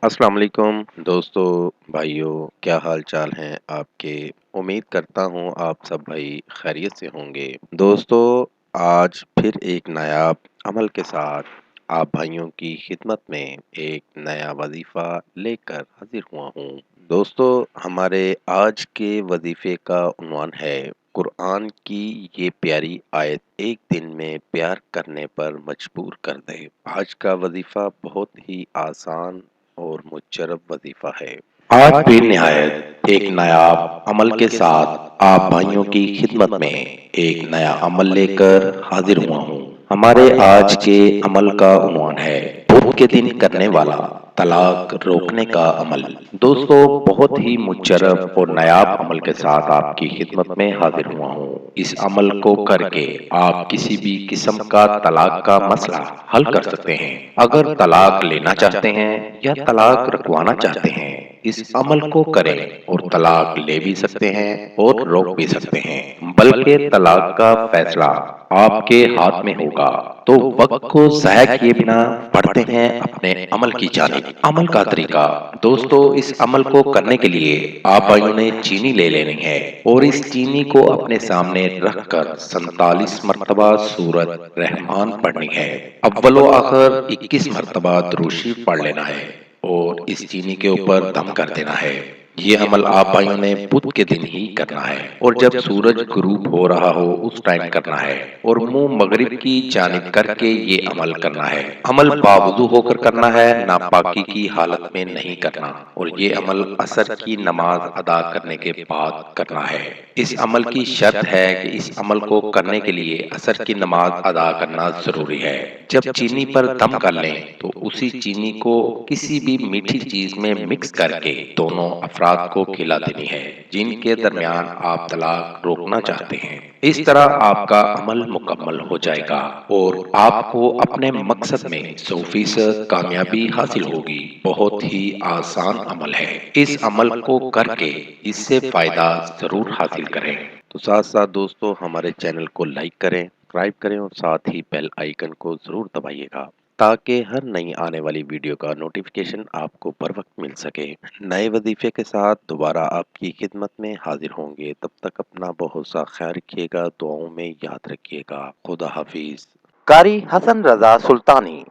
अस्सलाम वालेकुम दोस्तों, भाइयों, क्या हाल चाल हैं आपके। उम्मीद करता हूँ आप सब भाई खैरियत से होंगे। दोस्तों, आज फिर एक नायाब अमल के साथ आप भाइयों की खिदमत में एक नया वजीफ़ा लेकर हाजिर हुआ हूँ। दोस्तों, हमारे आज के वजीफ़े का उन्वान है कुरान की ये प्यारी आयत एक दिन में प्यार करने पर मजबूर कर दे। आज का वजीफ़ा बहुत ही आसान और मुजरब वजीफा है। आज भी निहायत एक नायाब अमल के साथ आप भाइयों की खिदमत में एक नया अमल लेकर हाजिर हुआ हूँ। हमारे आज के अमल का उन्वान है बुध के दिन करने वाला तलाक रोकने का अमल। दोस्तों, बहुत ही मुजरब और नायाब अमल के साथ आपकी खिदमत में हाजिर हुआ हूँ। इस अमल को करके आप किसी भी किस्म का तलाक का मसला हल कर सकते हैं। अगर तलाक लेना चाहते हैं या तलाक रखवाना चाहते हैं, इस अमल को करें और तलाक ले भी सकते हैं और रोक भी सकते हैं। बल्कि तलाक का फैसला आपके हाथ में होगा। तो वक्त को ज़ाया किए बिना बढ़ते हैं अपने अमल की जानिब। अमल का तरीका। दोस्तों, इस अमल को करने के लिए आप भाइयों ने चीनी ले लेनी है और इस चीनी को अपने सामने रखकर 47 मरतबा सूरत रहमान पढ़नी है। अव्वलो आखिर 21 मरतबा दुरूशी पढ़ लेना है और इस चीनी के ऊपर दम कर देना है। ये अमल आप भाइयों ने बुध के दिन ही करना है और जब सूरज गुरूब हो रहा हो उस टाइम करना है और मुंह मगरिब की जानिब करके ये अमल करना है। अमल बावुजू होकर करना है, नापाकी की हालत में नहीं करना। और ये अमल असर की नमाज अदा करने के बाद करना है। इस अमल की शर्त है कि इस अमल को करने के लिए असर की नमाज अदा करना जरूरी है। जब चीनी पर दम कर लें तो उसी चीनी को किसी भी मीठी चीज में मिक्स करके दोनों अफराद को खिला देनी है जिनके दरमियान आप तलाक रोकना चाहते हैं। इस तरह आपका अमल मुकम्मल हो जाएगा और आपको अपने मकसद में 100% कामयाबी हासिल होगी। बहुत ही आसान अमल है। इस अमल को करके इससे फायदा जरूर हासिल करें। तो साथ साथ दोस्तों, हमारे चैनल को लाइक करें, सब्सक्राइब करें और साथ ही बेल आइकन को जरूर दबाइएगा ताकि हर नई आने वाली वीडियो का नोटिफिकेशन आपको बर वक्त मिल सके। नए वजीफे के साथ दोबारा आपकी खिदमत में हाजिर होंगे। तब तक अपना बहुत सा ख्याल रखिएगा, दुआओं में याद रखिएगा। खुदा हाफिज। कारी हसन रजा सुल्तानी।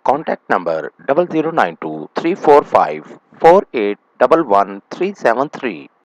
Contact number 0092 345 4811 373।